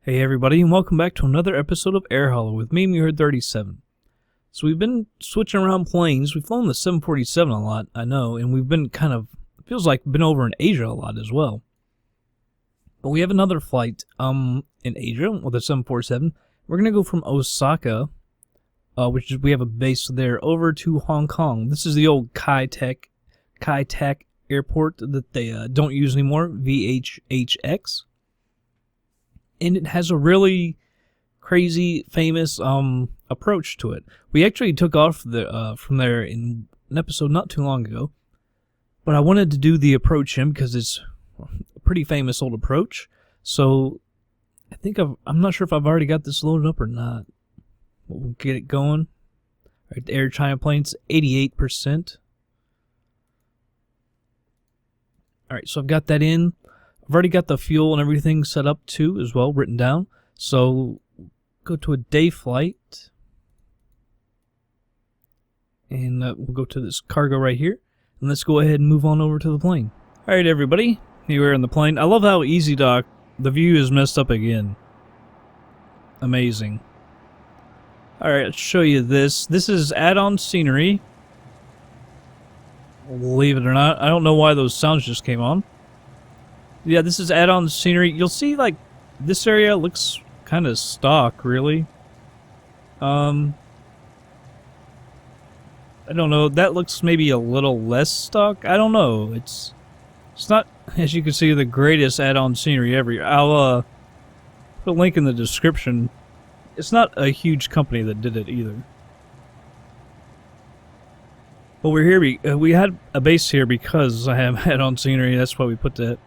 Hey everybody, and welcome back to another episode of Air Hollow with me, Muir37. So we've been switching around planes. We've flown the 747 a lot, I know, and we've been it feels like been over in Asia a lot as well. But we have another flight in Asia with the 747. We're gonna go from Osaka, we have a base there, over to Hong Kong. This is the old Kai Tak airport that they don't use anymore, VHHX. And it has a really crazy, famous approach to it. We actually took off from there in an episode not too long ago, but I wanted to do the approach in because it's a pretty famous old approach. So I think I'm not sure if I've already got this loaded up or not. We'll get it going. All right, the Air China plane's 88%. All right, so I've got that in. I've already got the fuel and everything set up too as well, written down. So go to a day flight. And we'll go to this cargo right here. And let's go ahead and move on over to the plane. Alright everybody, here we are in the plane. I love how EZDok, the view is messed up again. Amazing. Alright, let's show you this. This is add-on scenery. Believe it or not, I don't know why those sounds just came on. Yeah, this is add-on scenery. You'll see, like, this area looks kind of stock, really. I don't know. That looks maybe a little less stock. I don't know. It's not, as you can see, the greatest add-on scenery ever. I'll put a link in the description. It's not a huge company that did it either. But we're here. We had a base here because I have add-on scenery. That's why we put that.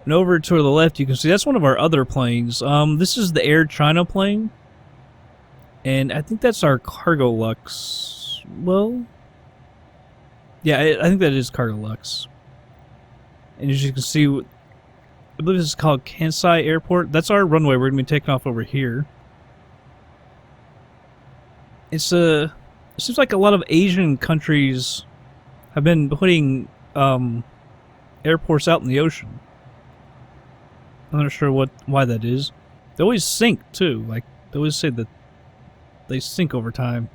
And over to the left, you can see that's one of our other planes. This is the Air China plane. And I think that's our Cargo Lux. Well, yeah, I think that is Cargo Lux. And as you can see, I believe this is called Kansai Airport. That's our runway. We're going to be taking off over here. It seems like a lot of Asian countries have been putting airports out in the ocean. I'm not sure why that is. They always sink too. Like they always say that they sink over time.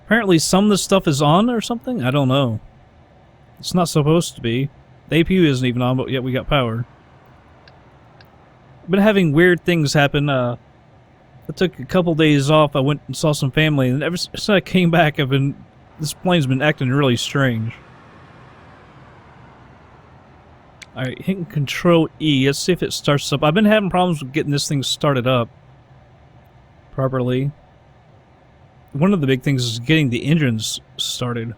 Apparently some of the stuff is on or something. I don't know. It's not supposed to be. The APU isn't even on, but yet we got power. I've been having weird things happen. I took a couple days off. I went and saw some family, and ever since I came back, this plane's been acting really strange. Alright, hitting Control E. Let's see if it starts up. I've been having problems with getting this thing started up properly. One of the big things is getting the engines started.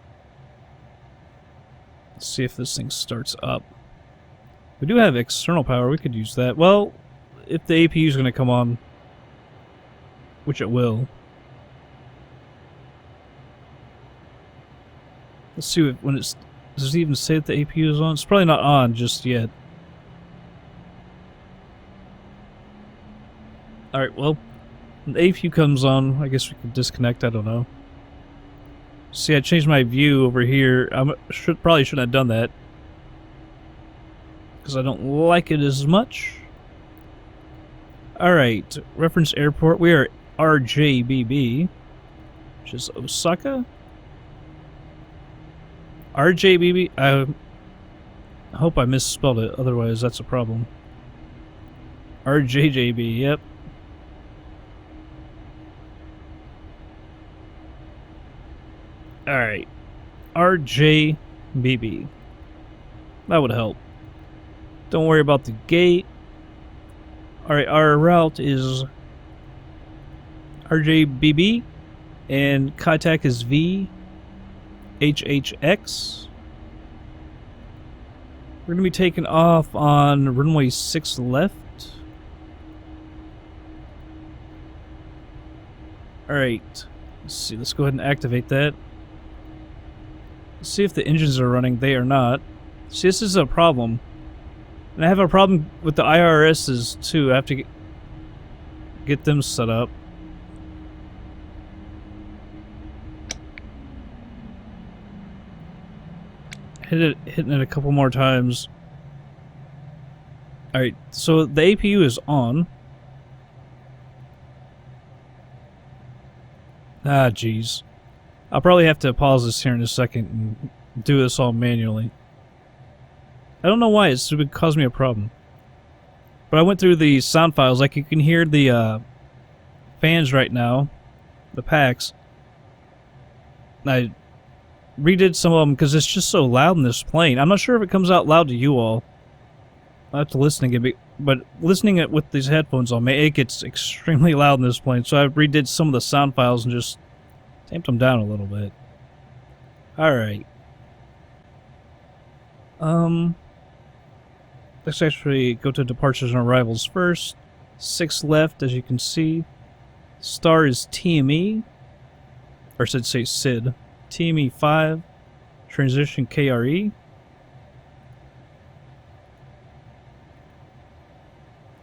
Let's see if this thing starts up. We do have external power. We could use that. Well, if the APU is going to come on, which it will. Let's see when it's... Does it even say that the APU is on? It's probably not on just yet. Alright, well, when the APU comes on, I guess we can disconnect, I don't know. See, I changed my view over here. Probably shouldn't have done that. Because I don't like it as much. Alright, reference airport. We are RJBB, which is Osaka. RJBB, I hope I misspelled it, otherwise that's a problem. RJJB, yep. Alright. RJBB. That would help. Don't worry about the gate. Alright, our route is RJBB, and Kai Tak is VHHX. We're going to be taking off on runway 6 left. Alright, let's see, let's go ahead and activate that. Let's see if the engines are running. They are not. See, this is a problem. And I have a problem with the IRSs too. I have to get them set up. Hitting it a couple more times. Alright, so the APU is on. Ah, jeez. I'll probably have to pause this here in a second and do this all manually. I don't know why, it's would cause me a problem. But I went through the sound files, like you can hear the fans right now, the packs. I redid some of them because it's just so loud in this plane. I'm not sure if it comes out loud to you all. I'll have to listen again, but listening it with these headphones on, it gets extremely loud in this plane. So I redid some of the sound files and just tamped them down a little bit. Alright. Let's actually go to departures and arrivals first. 6 left, as you can see. Star is TME. Or should say SID. TME 5. Transition KRE.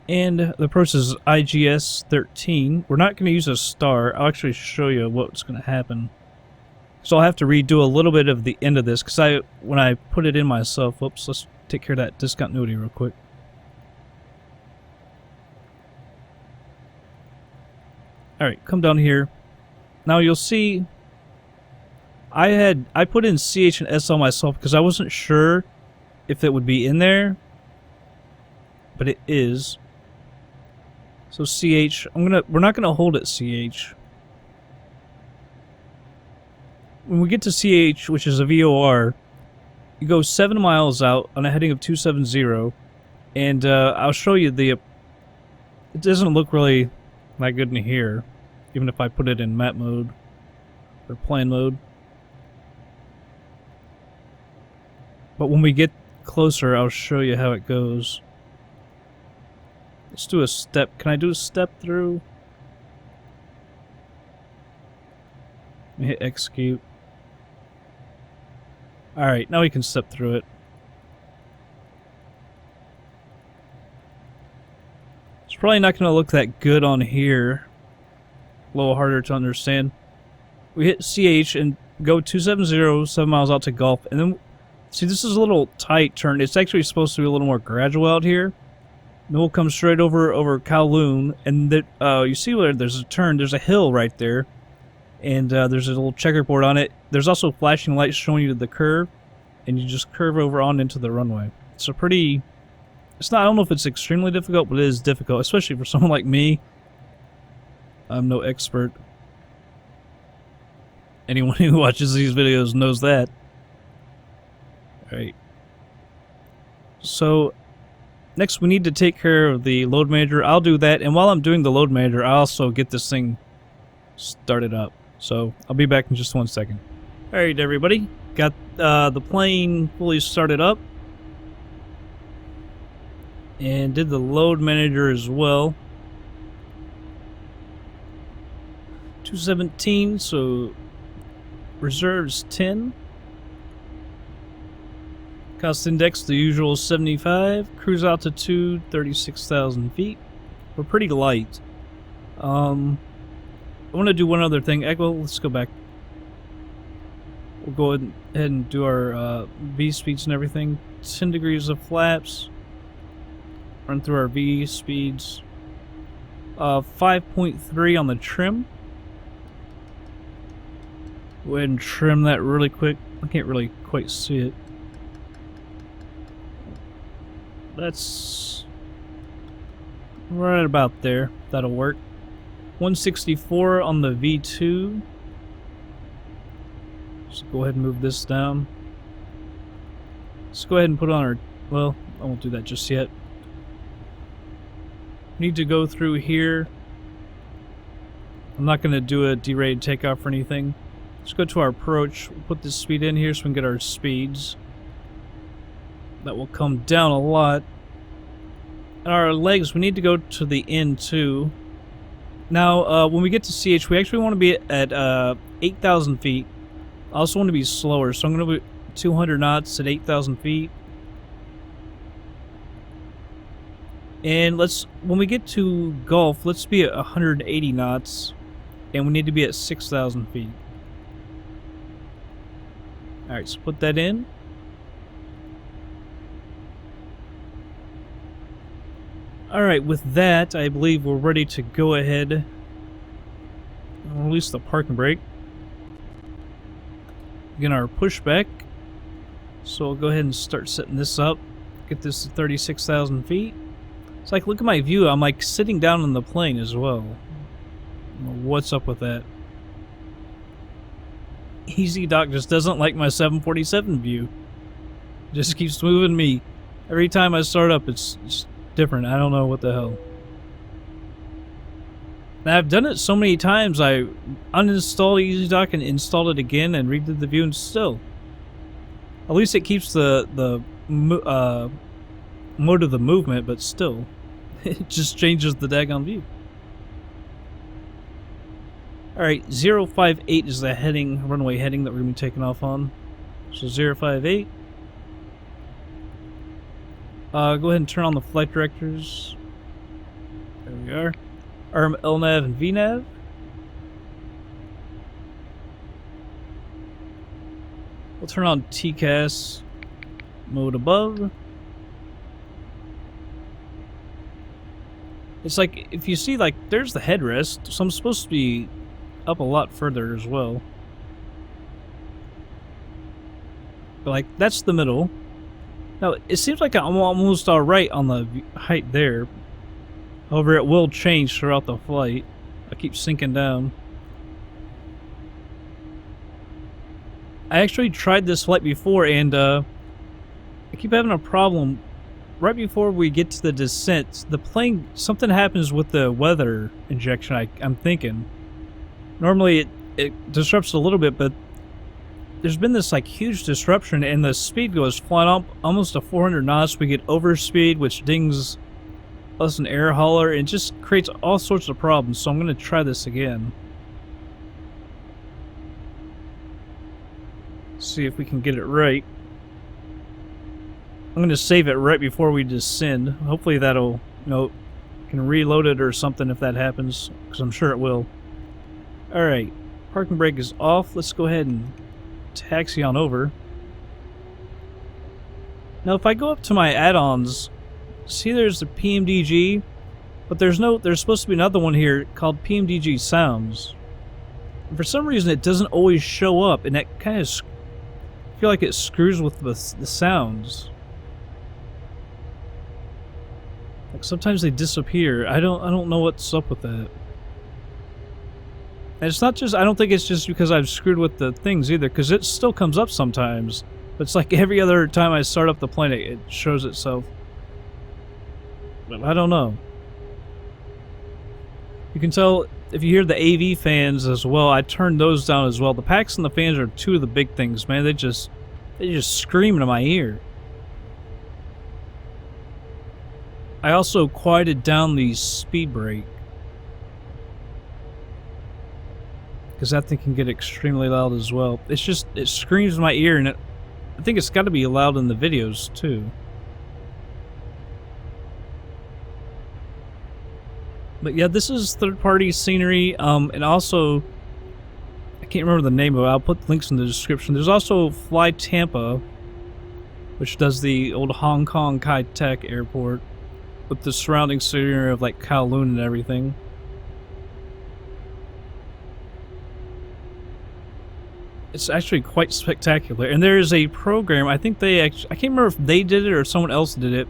And the approach is IGS 13. We're not going to use a star. I'll actually show you what's going to happen. So I'll have to redo a little bit of the end of this, because when I put it in myself, whoops, let's take care of that discontinuity real quick. Alright, come down here. Now you'll see I put in CH and SL myself because I wasn't sure if it would be in there, but it is. So CH, we're not gonna hold it CH. When we get to CH, which is a VOR, you go 7 miles out on a heading of 270, and I'll show you it doesn't look really that good in here, even if I put it in map mode or plan mode. But when we get closer, I'll show you how it goes. Let's do a step. Can I do a step through? Let me hit execute. Alright, now we can step through it. It's probably not going to look that good on here. A little harder to understand. We hit CH and go 270, 7 miles out to Gulf, and then see, this is a little tight turn. It's actually supposed to be a little more gradual out here. Then we'll come straight over Kowloon, and you see where there's a turn. There's a hill right there, and there's a little checkerboard on it. There's also flashing lights showing you the curve, and you just curve over on into the runway. It's a pretty... It's not... I don't know if it's extremely difficult, but it is difficult, especially for someone like me. I'm no expert. Anyone who watches these videos knows that. Alright. So, next we need to take care of the load manager. I'll do that, and while I'm doing the load manager, I'll also get this thing started up. So, I'll be back in just 1 second. Alright, everybody. Got the plane fully started up. And did the load manager as well. 217, so reserves 10. Cost index, the usual 75. Cruise altitude, 36,000 feet. We're pretty light. I want to do one other thing. Well, let's go back. We'll go ahead and do our V speeds and everything. 10 degrees of flaps. Run through our V speeds. 5.3 on the trim. Go ahead and trim that really quick. I can't really quite see it. That's right about there. That'll work. 164 on the V2. Just go ahead and move this down. Let's go ahead and put on our... Well, I won't do that just yet. Need to go through here. I'm not going to do a derated takeoff or anything. Let's go to our approach. We'll put this speed in here so we can get our speeds. That will come down a lot. And our legs, we need to go to the end too. Now, when we get to CH, we actually want to be at 8,000 feet. I also want to be slower, so I'm going to be 200 knots at 8,000 feet. And when we get to Gulf, let's be at 180 knots. And we need to be at 6,000 feet. Alright, so put that in. Alright, with that, I believe we're ready to go ahead and release the parking brake. Again, our pushback. So we'll go ahead and start setting this up. Get this to 36,000 feet. It's like, look at my view. I'm like sitting down on the plane as well. What's up with that? EZDok just doesn't like my 747 view. Just keeps moving me. Every time I start up, it's different. I don't know what the hell. And I've done it so many times. I uninstalled EZDok and installed it again and redid the view, and still. At least it keeps the mode of the movement, but still. It just changes the daggone view. Alright, 058 is the heading, runway heading that we're going to be taking off on. So 058. Go ahead and turn on the flight directors. There we are. ARM, LNAV, and VNAV. We'll turn on TCAS mode above. It's like, if you see, like, there's the headrest, so I'm supposed to be up a lot further as well. But, like, that's the middle. Now, it seems like I'm almost alright on the height there. However, it will change throughout the flight. I keep sinking down. I actually tried this flight before, and I keep having a problem. Right before we get to the descent, the plane, something happens with the weather injection, I'm thinking. Normally it disrupts a little bit, but there's been this like huge disruption, and the speed goes flying up almost to 400 knots. We get overspeed, which dings us an air hauler, and just creates all sorts of problems. So I'm going to try this again. See if we can get it right. I'm going to save it right before we descend. Hopefully that'll, can reload it or something if that happens, because I'm sure it will. Alright, parking brake is off. Let's go ahead and taxi on over. Now if I go up to my add-ons, see there's the PMDG, but there's supposed to be another one here called PMDG Sounds. And for some reason it doesn't always show up, and that kind of, I feel like it screws with the sounds. Like sometimes they disappear. I don't know what's up with that. And it's not just, I don't think it's just because I've screwed with the things either, because it still comes up sometimes. But it's like every other time I start up the plane, it shows itself. But I don't know. You can tell if you hear the AV fans as well. I turned those down as well. The packs and the fans are two of the big things, man. They just scream into my ear. I also quieted down the speed brake, because that thing can get extremely loud as well. It's just, it screams in my ear, and I think it's got to be loud in the videos too. But yeah, this is third-party scenery, and also, I can't remember the name of it. I'll put links in the description. There's also Fly Tampa, which does the old Hong Kong Kai Tak airport, with the surrounding scenery of like Kowloon and everything. It's actually quite spectacular. And there is a program, I think they actually, I can't remember if they did it or someone else did it,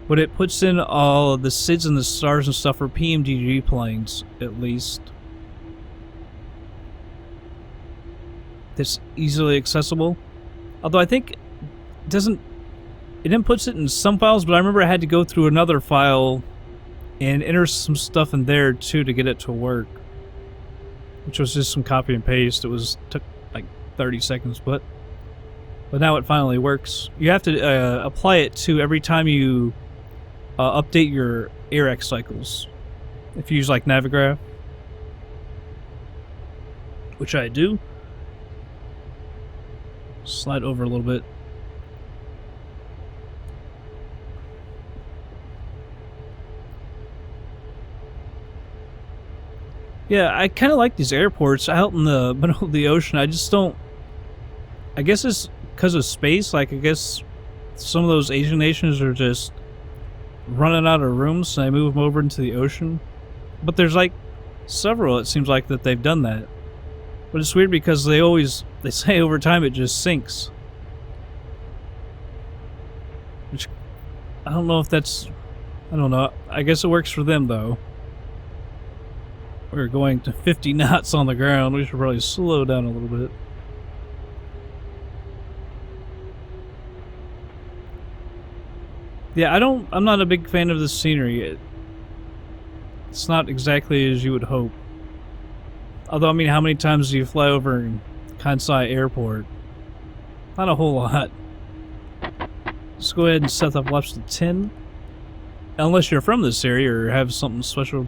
but it puts in all of the SIDS and the stars and stuff for PMDG planes, at least. That's easily accessible. Although I think it inputs it in some files, but I remember I had to go through another file and enter some stuff in there too to get it to work. Which was just some copy and paste. Took like 30 seconds, but now it finally works. You have to apply it to every time you update your AirX cycles. If you use like Navigraph, which I do. Slide over a little bit. Yeah, I kind of like these airports out in the middle of the ocean. I just don't... I guess it's because of space. Like, I guess some of those Asian nations are just running out of rooms, and I move them over into the ocean. But there's like Several, it seems like that they've done that. But it's weird because they say over time it just sinks. Which, I don't know if that's, I don't know. I guess it works for them though. We're going to 50 knots on the ground. We should probably slow down a little bit. Yeah, I'm not a big fan of the scenery. It's not exactly as you would hope. Although, I mean, how many times do you fly over Kansai Airport? Not a whole lot. Let's go ahead and set the flaps to 10. Unless you're from this area or have something special.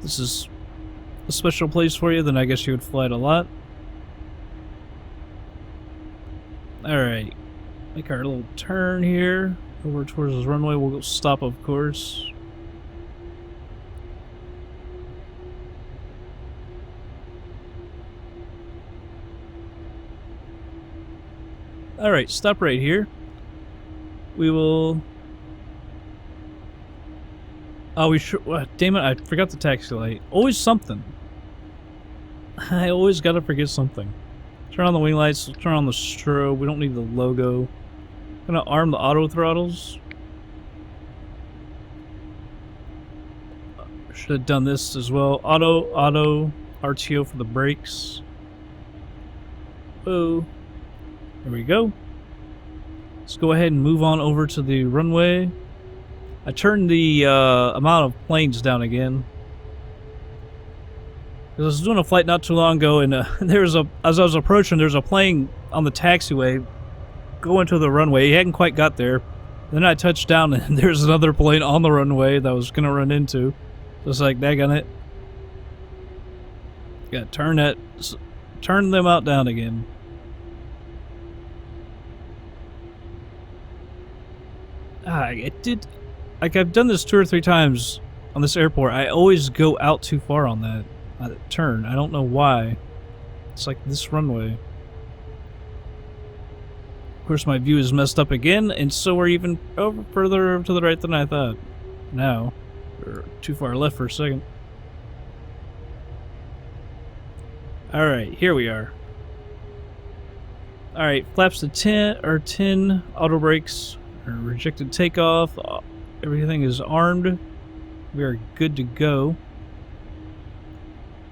This is a special place for you, then I guess you would fly it a lot. Alright. Make our little turn here. Over towards this runway. We'll go stop, of course. Alright, stop right here. We will... Oh, we should... damn it, I forgot the taxi light. Always something. I always gotta forget something. Turn on the wing lights, turn on the strobe. We don't need the logo. Gonna arm the auto throttles. Should have done this as well. Auto, RTO for the brakes. Oh, there we go. Let's go ahead and move on over to the runway. I turned the amount of planes down again. I was doing a flight not too long ago, and as I was approaching, there's a plane on the taxiway going to the runway. He hadn't quite got there. Then I touched down, and there's another plane on the runway that I was gonna run into. Just like, daggone it. Gotta turn them out down again. It did. Like, I've done this 2 or 3 times on this airport. I always go out too far on that turn. I don't know why. It's like this runway. Of course, my view is messed up again, and so we're even further to the right than I thought. Now, we're too far left for a second. Alright, here we are. Alright, flaps to 10, auto brakes, rejected takeoff, everything is armed. We are good to go.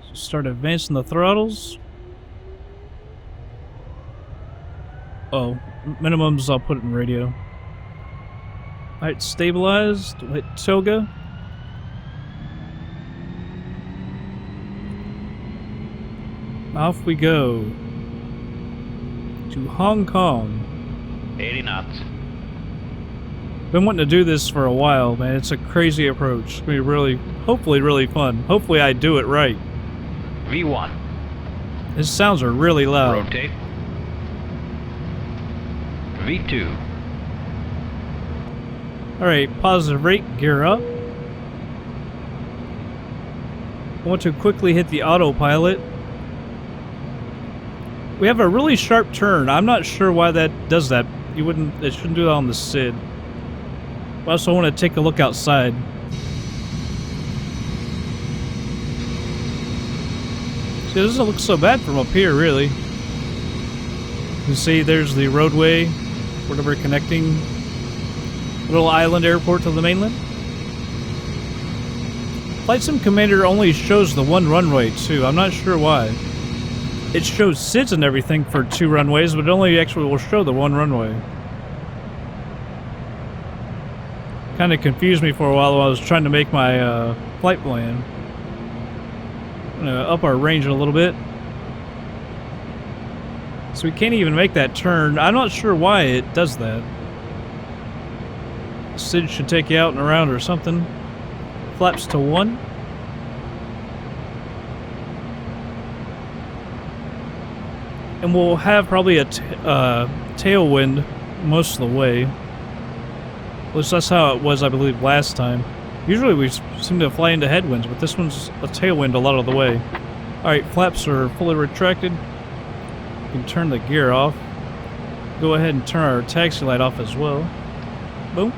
So start advancing the throttles. Oh, minimums I'll put it in radio. Alright, stabilized. We'll hit toga. Off we go. To Hong Kong. 80 knots. Been wanting to do this for a while, man. It's a crazy approach. It's gonna be really, hopefully really fun. Hopefully I do it right. V1. His sounds are really loud. Rotate. V2. Alright, positive rate, gear up. I want to quickly hit the autopilot. We have a really sharp turn. I'm not sure why that does that. It shouldn't do that on the SID. I also want to take a look outside. See, it doesn't look so bad from up here, really. You can see there's the roadway, whatever connecting little island airport to the mainland. FlightSim Commander only shows the one runway, too. I'm not sure why. It shows SIDs and everything for 2 runways, but it only actually will show the one runway. Kind of confused me for a while I was trying to make my flight plan. I'm gonna up our range a little bit. So we can't even make that turn. I'm not sure why it does that. SID should take you out and around or something. Flaps to 1. And we'll have probably a tailwind most of the way. At least that's how it was, I believe, last time. Usually we seem to fly into headwinds, but this one's a tailwind a lot of the way. Alright, flaps are fully retracted. We can turn the gear off. Go ahead and turn our taxi light off as well. Boom.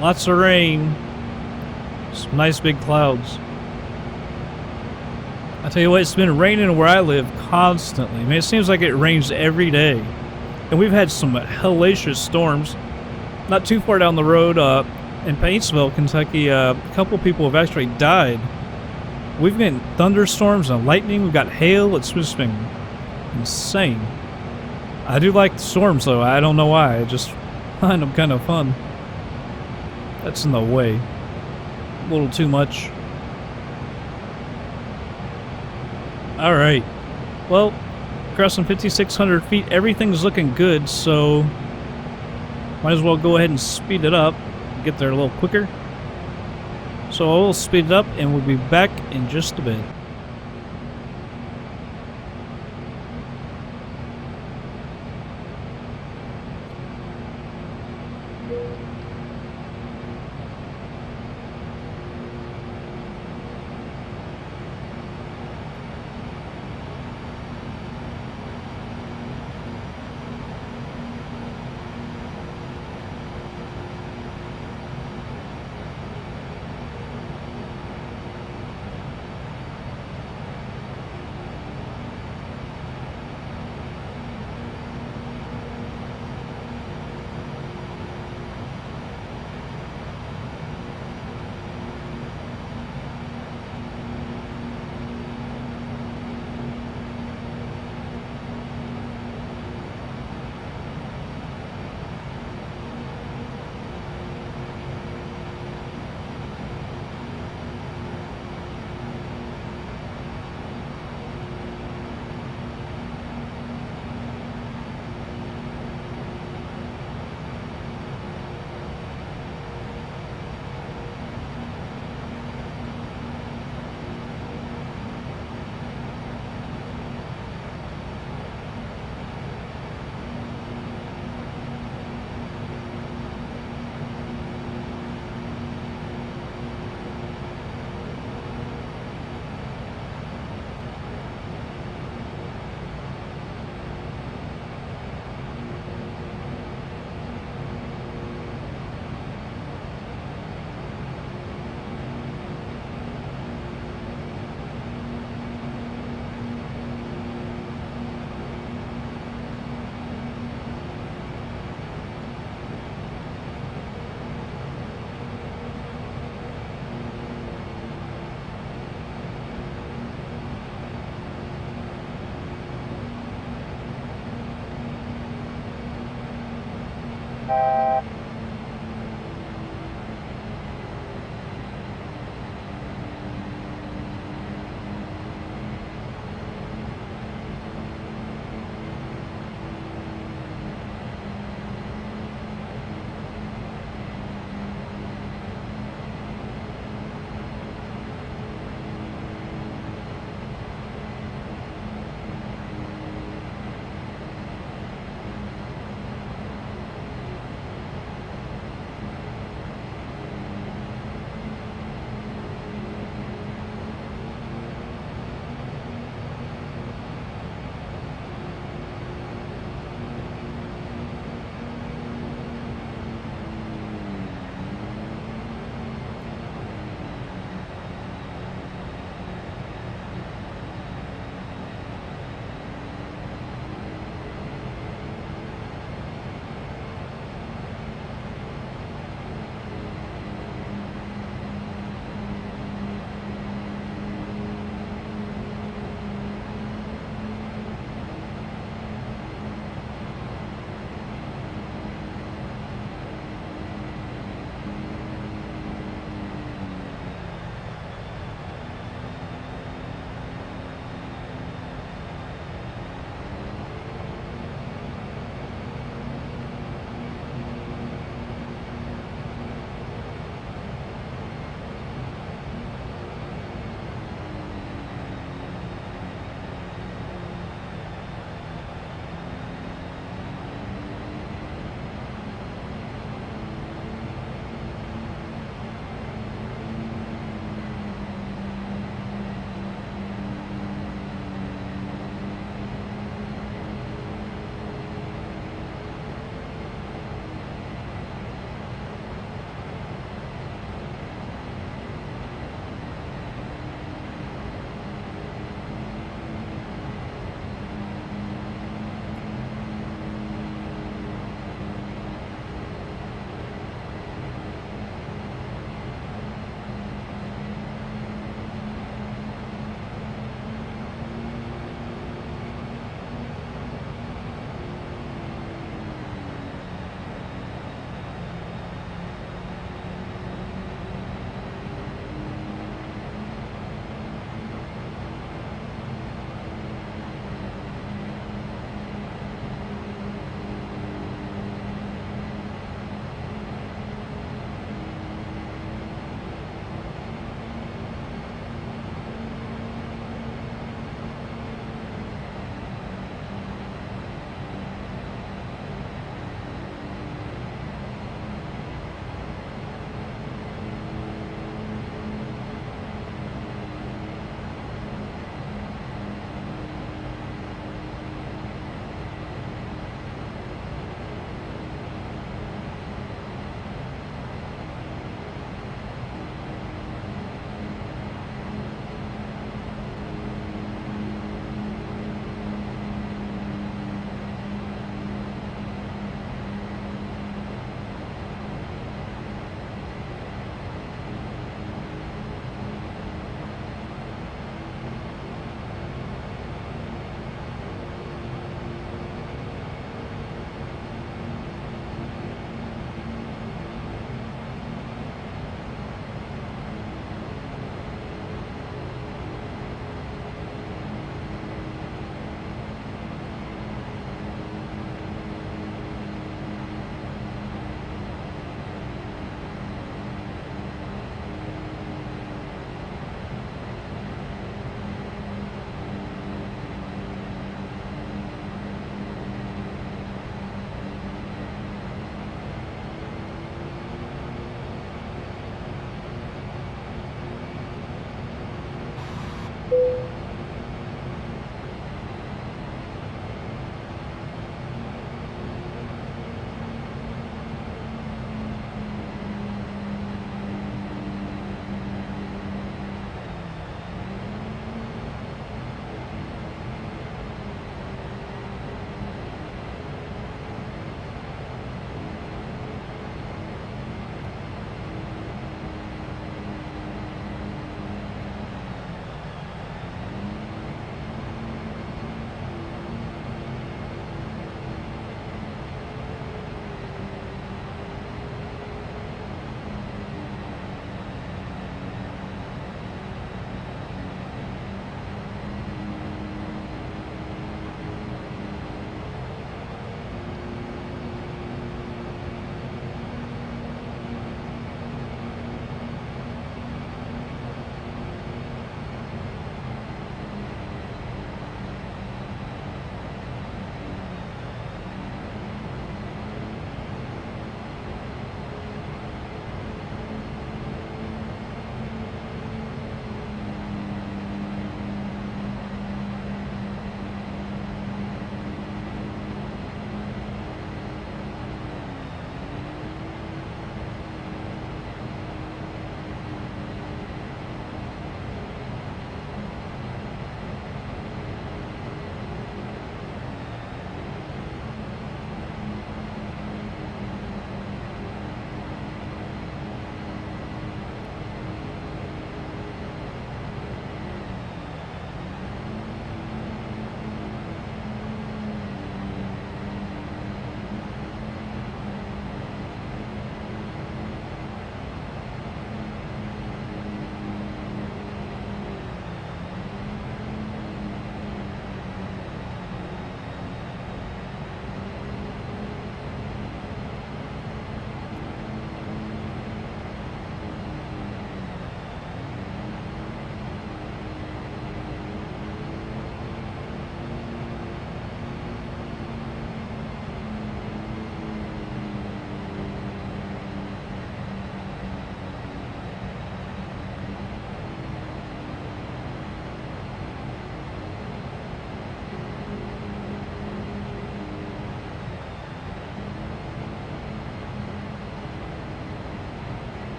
Lots of rain. Some nice big clouds. I tell you what, it's been raining where I live constantly. I mean, it seems like it rains every day. And we've had some hellacious storms. Not too far down the road, in Paintsville, Kentucky, a couple people have actually died. We've got thunderstorms and lightning. We've got hail. It's just been insane. I do like the storms, though. I don't know why. I just find them kind of fun. That's in the way. A little too much. Alright. Well, crossing 5,600 feet, everything's looking good, so might as well go ahead and speed it up. Get there a little quicker. So I will speed it up and we'll be back in just a bit.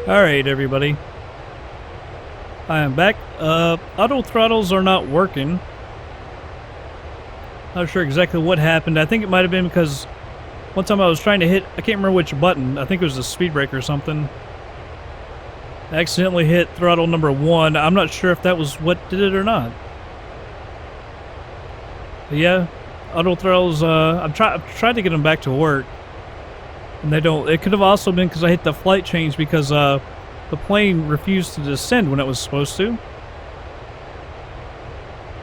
Alright, everybody. I am back. Auto throttles are not working. Not sure exactly what happened. I think it might have been because one time I was trying to hit, I can't remember which button. I think it was the speed brake or something. I accidentally hit throttle number 1. I'm not sure if that was what did it or not. But yeah, auto throttles, I've tried to get them back to work. And they don't. It could have also been because I hit the flight change because the plane refused to descend when it was supposed to.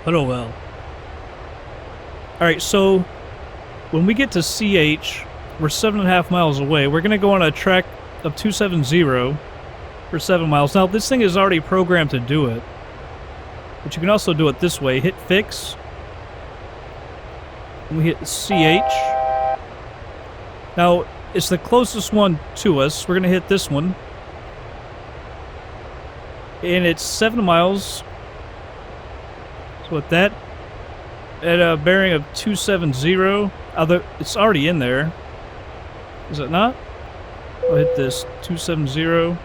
But oh well. Alright, so when we get to CH, we're 7.5 miles away. We're going to go on a track of 270 for 7 miles. Now, this thing is already programmed to do it. But you can also do it this way. Hit fix. And we hit CH. Now, it's the closest one to us. We're going to hit this one. And it's 7 miles. So with that, at a bearing of 270, although it's already in there. Is it not? I'll hit this 270.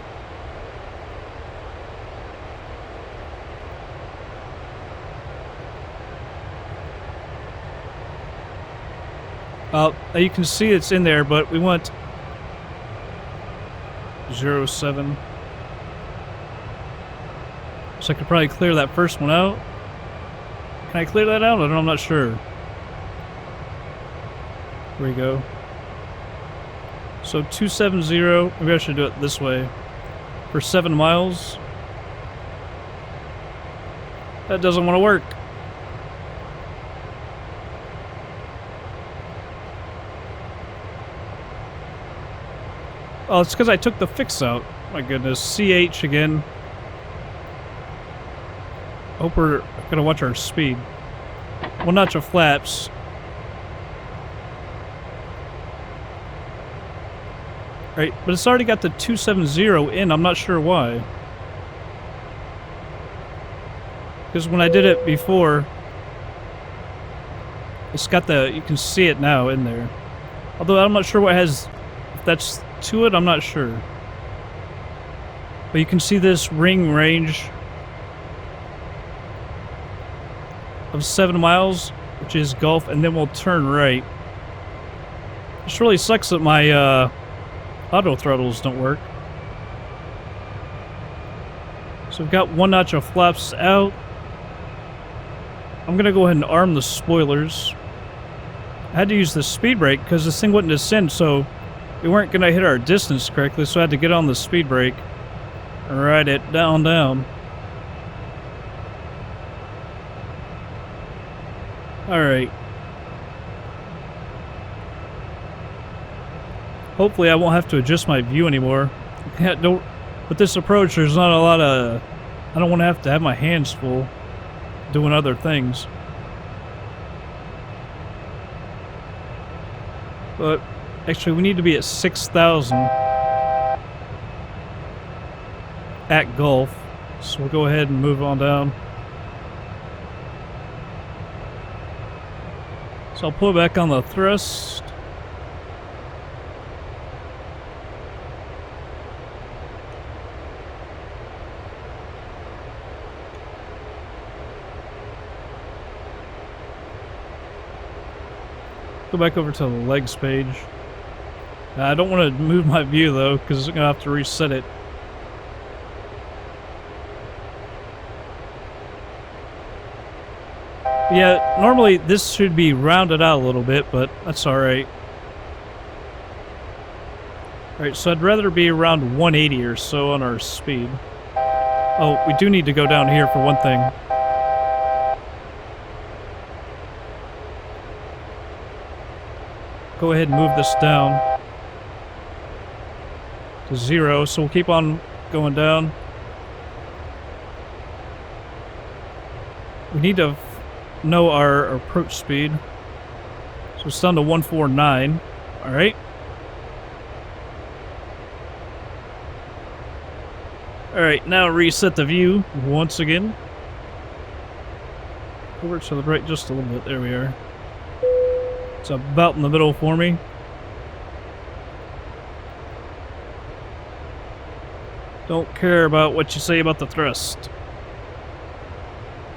You can see it's in there, but we want 07. So I could probably clear that first one out. Can I clear that out? I don't know, I'm not sure. Here we go. So 270, maybe I should do it this way. For 7 miles. That doesn't want to work. Oh, it's because I took the fix out. My goodness. CH again. Hope we're gonna watch our speed. One notch of flaps. Right, but it's already got the 270 in. I'm not sure why. Because when I did it before, it's got the, you can see it now in there. Although I'm not sure what has, if that's to it, I'm not sure. But you can see this ring range of 7 miles, which is Gulf, and then we'll turn right. This really sucks that my auto throttles don't work. So we've got one notch of flaps out. I'm gonna go ahead and arm the spoilers. I had to use the speed brake because this thing wouldn't descend, so we weren't gonna hit our distance correctly, so I had to get on the speed brake and ride it down. Alright. Hopefully I won't have to adjust my view anymore. With this approach, there's not a lot of... I don't want to have my hands full doing other things. But actually we need to be at 6,000 at Gulf. So we'll go ahead and move on down. So I'll pull back on the thrust. Go back over to the legs page. I don't want to move my view though, because I'm going to have to reset it. Yeah, normally this should be rounded out a little bit, but that's alright. Alright, so I'd rather be around 180 or so on our speed. Oh, we do need to go down here for one thing. Go ahead and move this down to 0, so we'll keep on going down. We need to know our approach speed. So it's down to 149. Alright. Alright, now reset the view once again. Over to the right just a little bit. There we are. It's about in the middle for me. Don't care about what you say about the thrust.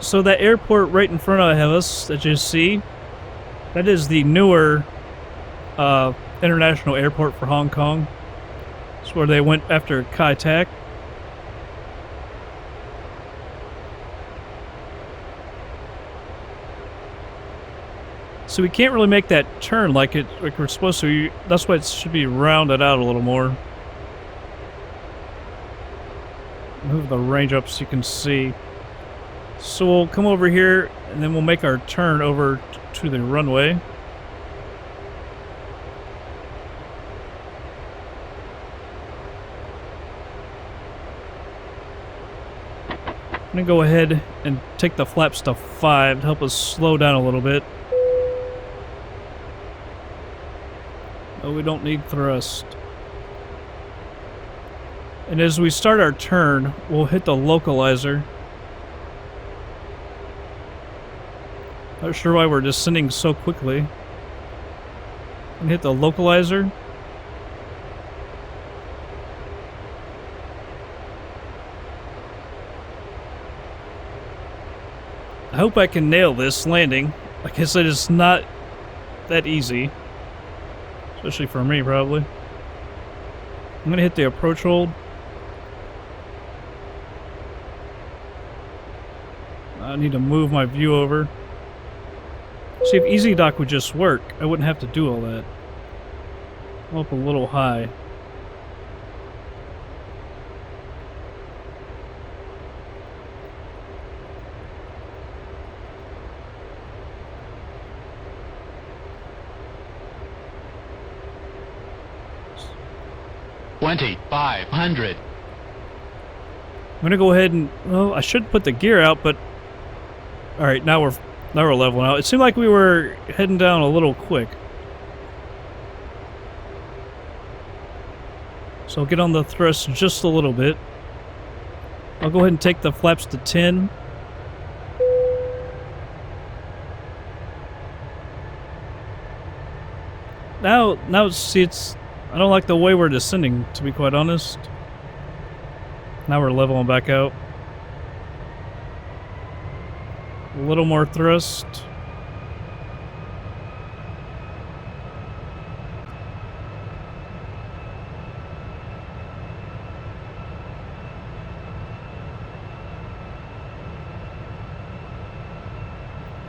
So that airport right in front of us that you see, that is the newer international airport for Hong Kong. It's where they went after Kai Tak. So we can't really make that turn like we're supposed to. That's why it should be rounded out a little more. Move the range up so you can see. So we'll come over here and then we'll make our turn over to the runway. I'm gonna go ahead and take the flaps to 5 to help us slow down a little bit. Oh, we don't need thrust. And as we start our turn, we'll hit the localizer. Not sure why we're descending so quickly. And hit the localizer. I hope I can nail this landing. Like I said, it's not that easy. Especially for me, probably. I'm gonna hit the approach hold. I need to move my view over. See, if EZDok would just work, I wouldn't have to do all that. I'm up a little high. $2,500. I'm gonna go ahead and, well, I should put the gear out, but all right, now we're leveling out. It seemed like we were heading down a little quick, so I'll get on the thrust just a little bit. I'll go ahead and take the flaps to 10. Now see, I don't like the way we're descending, to be quite honest. Now we're leveling back out. A little more thrust.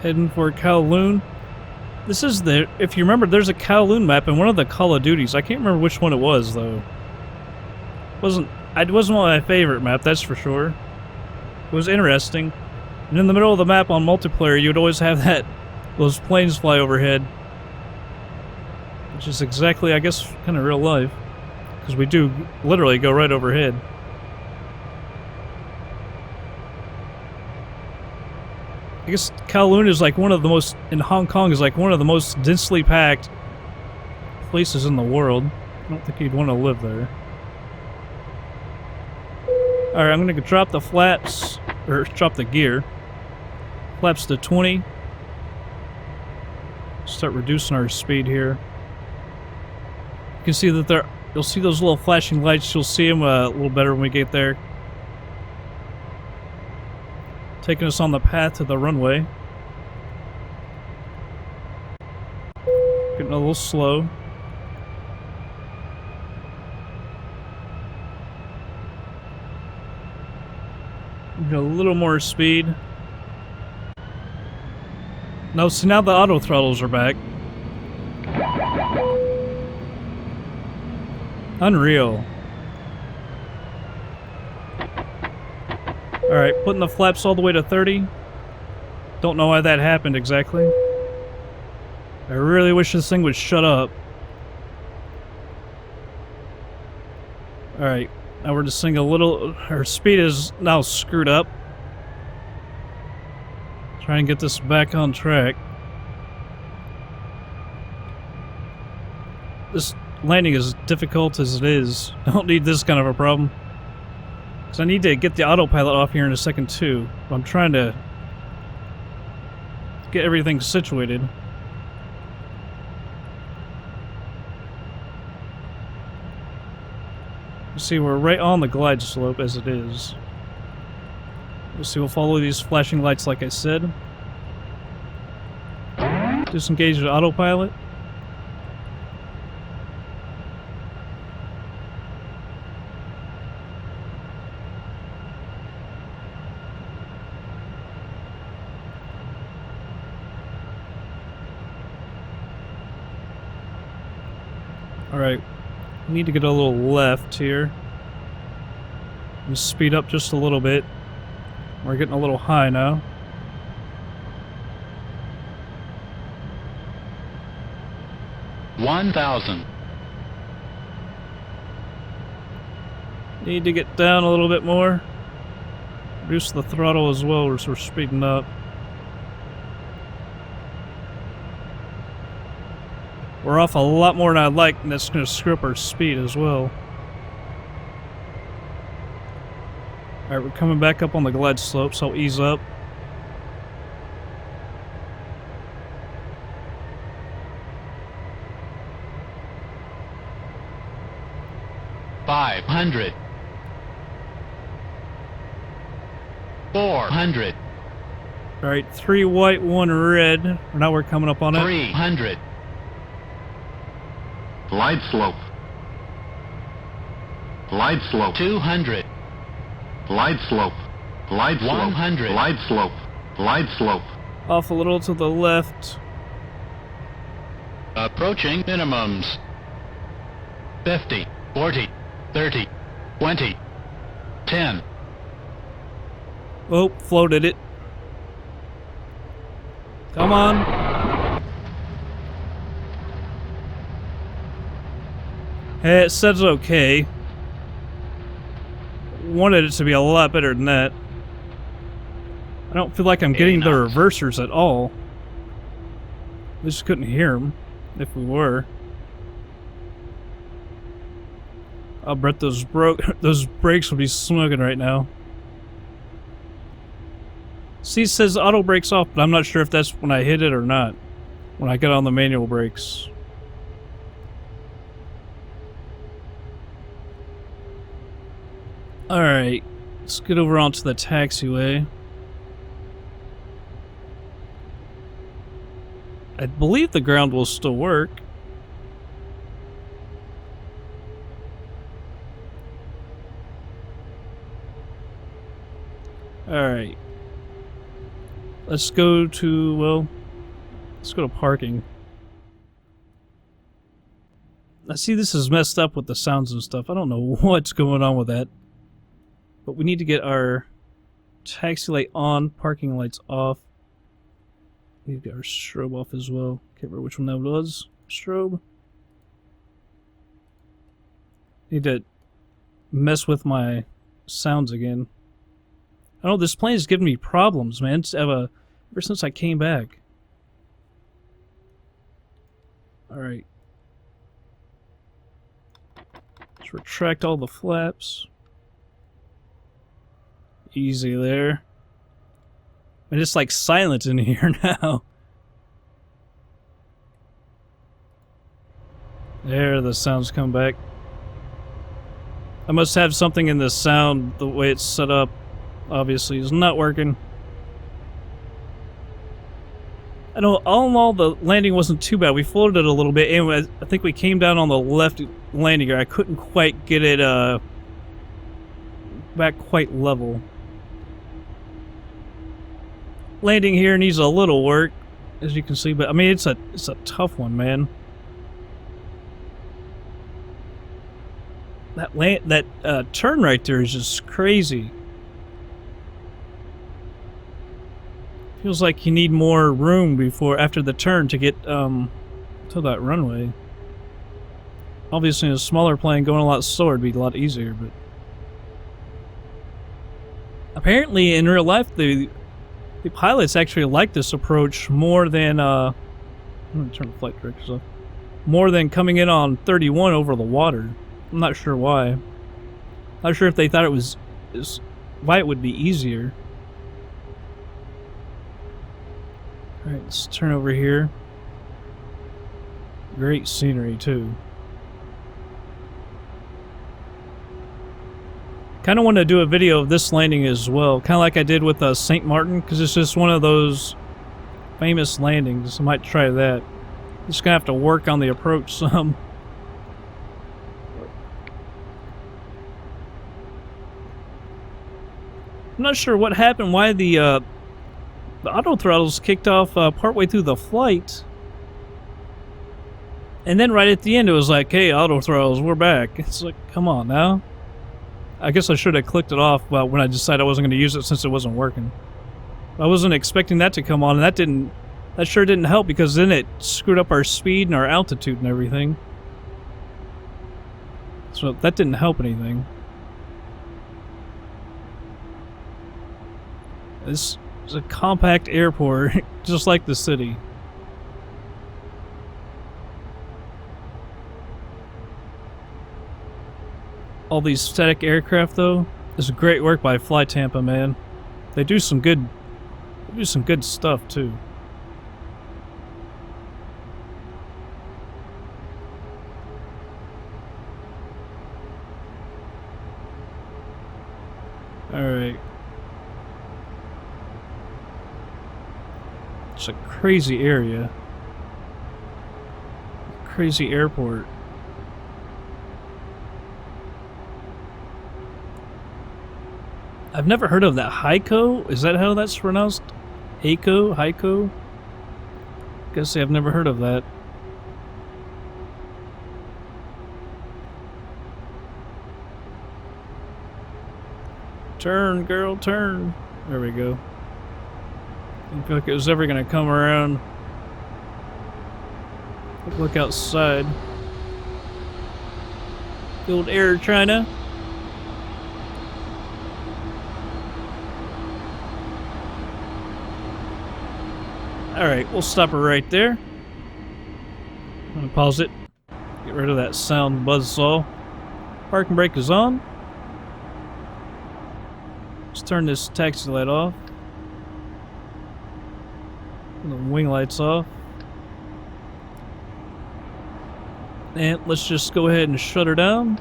Heading for Kowloon. This is if you remember, there's a Kowloon map in one of the Call of Duties. I can't remember which one it was, though. It wasn't one of my favorite map, that's for sure. It was interesting. And in the middle of the map on multiplayer, you'd always have those planes fly overhead. Which is exactly, I guess, kind of real life. Because we do literally go right overhead. I guess Kowloon is like one of the most, in Hong Kong is like one of the most densely packed places in the world. I don't think you'd want to live there. Alright, I'm gonna drop the flaps, or drop the gear. Flaps to 20. Start reducing our speed here. You can see that you'll see those little flashing lights, you'll see them a little better when we get there. Taking us on the path to the runway. Getting a little slow. Get a little more speed. No, see, now the auto throttles are back. Unreal. Alright, putting the flaps all the way to 30. Don't know why that happened exactly. I really wish this thing would shut up. Alright, now we're just seeing a little... Our speed is now screwed up. Try and get this back on track. This landing is difficult as it is. I don't need this kind of a problem. Because I need to get the autopilot off here in a second too. I'm trying to get everything situated. See, we're right on the glide slope as it is. Let's see, we'll follow these flashing lights like I said. Disengage the autopilot. Alright, need to get a little left here. And speed up just a little bit. We're getting a little high now. $1,000. Need to get down a little bit more. Reduce the throttle as well as we're speeding up. We're off a lot more than I'd like, and that's going to screw up our speed as well. Alright, we're coming back up on the glide slope, so I'll ease up. $500. $400. Alright, 3 white, 1 red. Now we're coming up on it. $300. Glide slope. Glide slope. $200. Glide slope. Glide slope. 100. Glide slope. Glide slope. Off a little to the left. Approaching minimums. 50, 40, 30, 20, 10. Oh, floated it. Come on. Hey, it says okay. Wanted it to be a lot better than that. I don't feel like I'm getting the reversers at all. We just couldn't hear them if we were. I bet those brakes would be smoking right now. See, it says auto brakes off, but I'm not sure if that's when I hit it or not. When I get on the manual brakes. Alright, let's get over onto the taxiway. I believe the ground will still work. Alright. Let's go to, well, let's go to parking. I see this is messed up with the sounds and stuff. I don't know what's going on with that. But we need to get our taxi light on, parking lights off. We need to get our strobe off as well. Can't remember which one that was. Strobe. Need to mess with my sounds again. I don't know, this plane is giving me problems, man. It's ever since I came back. Alright. Let's retract all the flaps. Easy there. And it's like silent in here now. There, the sounds come back. I must have something in the sound, the way it's set up. Obviously, is not working. I know, all in all, the landing wasn't too bad. We floated it a little bit, and I think we came down on the left landing gear. I couldn't quite get it back quite level. Landing here needs a little work, as you can see, but I mean it's a tough one, man. That turn right there is just crazy. Feels like you need more room after the turn to get to that runway. Obviously, in a smaller plane, going a lot slower would be a lot easier, but apparently in real life, the pilots actually like this approach more than I'm gonna turn the flight directors off. More than coming in on 31 over the water. I'm not sure why. Not sure if they thought why it would be easier. Alright, let's turn over here. Great scenery, too. Kind of want to do a video of this landing as well, kind of like I did with St. Martin, because it's just one of those famous landings. I might try that. Just gonna have to work on the approach some. I'm not sure what happened, why the auto throttles kicked off partway through the flight. And then right at the end it was like, hey, auto throttles, we're back. It's like, come on now. I guess I should have clicked it off when I decided I wasn't going to use it since it wasn't working. I wasn't expecting that to come on, and that sure didn't help, because then it screwed up our speed and our altitude and everything. So that didn't help anything. This is a compact airport, just like the city. All these static aircraft, though, is great work by Fly Tampa, man. They do some good stuff too. All right. It's a crazy area. Crazy airport. I've never heard of that. Heiko? Is that how that's pronounced? Heiko? Heiko? Guess I've never heard of that. Turn, girl, turn. There we go. Didn't feel like it was ever gonna come around. Look outside. The old Air China. Alright, we'll stop her right there. I'm gonna pause it. Get rid of that sound buzzsaw. Parking brake is on. Let's turn this taxi light off. And the wing lights off. And let's just go ahead and shut her down.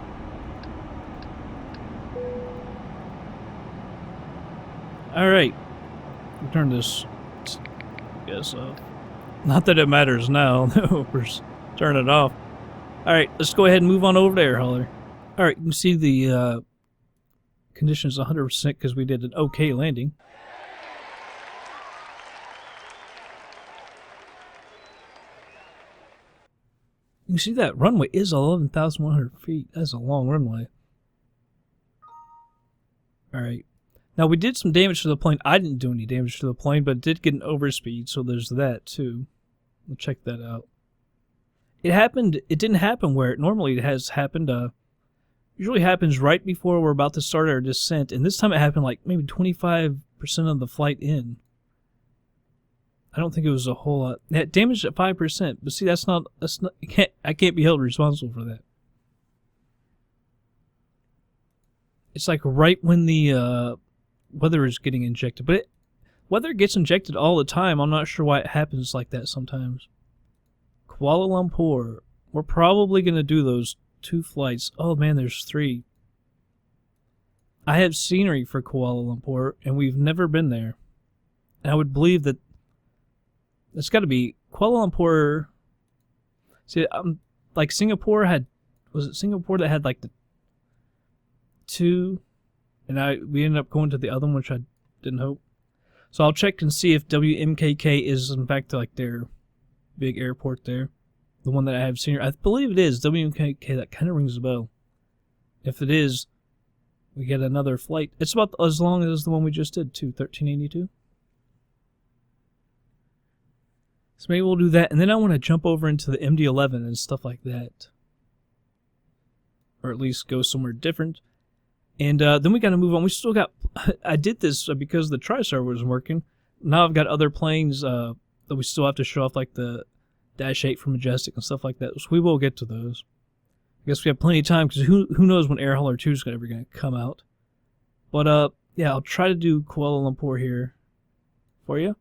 Alright. Turn this off. Not that it matters now. We're just turn it off. Alright, let's go ahead and move on over to air hauler. Alright, you can see the conditions 100% because we did an okay landing. You can see that runway is 11,100 feet. That's a long runway. Alright. Now, we did some damage to the plane. I didn't do any damage to the plane, but it did get an overspeed, so there's that, too. We'll check that out. It didn't happen where it normally has happened. Usually happens right before we're about to start our descent, and this time it happened like maybe 25% of the flight in. I don't think it was a whole lot. It damaged at 5%, but see, that's not, I can't be held responsible for that. It's like right when the, weather is getting injected, but weather gets injected all the time. I'm not sure why it happens like that sometimes. Kuala Lumpur. We're probably going to do those 2 flights. Oh man, there's 3. I have scenery for Kuala Lumpur, and we've never been there. And I would believe that it's got to be Kuala Lumpur. See, like Singapore had, was it Singapore that had like the 2? And we ended up going to the other one, which I didn't hope. So I'll check and see if WMKK is in fact like their big airport there. The one that I have seen here. I believe it is WMKK. That kind of rings a bell. If it is, we get another flight. It's about as long as the one we just did, too. 1382. So maybe we'll do that. And then I want to jump over into the MD-11 and stuff like that. Or at least go somewhere different. And then we got to move on. We still got... I did this because the TriStar wasn't working. Now I've got other planes that we still have to show off, like the Dash 8 from Majestic and stuff like that. So we will get to those. I guess we have plenty of time, because who knows when Air Hauler 2 is ever going to come out. But, yeah, I'll try to do Kuala Lumpur here for you.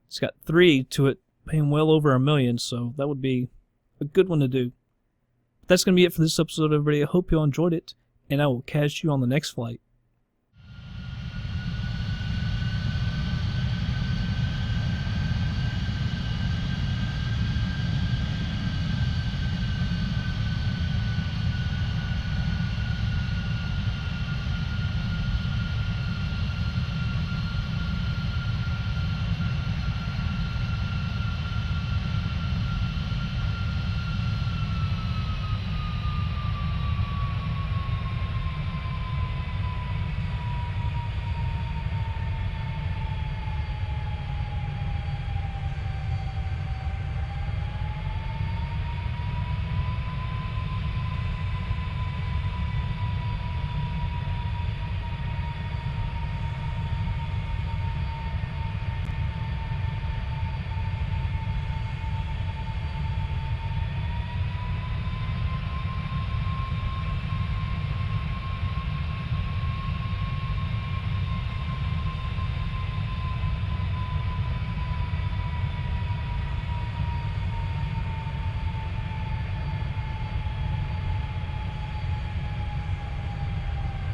It's got 3 to it, paying well over $1 million, so that would be a good one to do. But that's going to be it for this episode, everybody. I hope you all enjoyed it, and I will catch you on the next flight.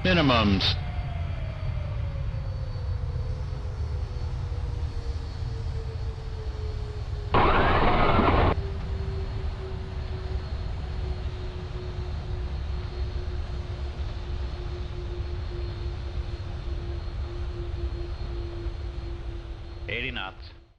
minimums. Knots.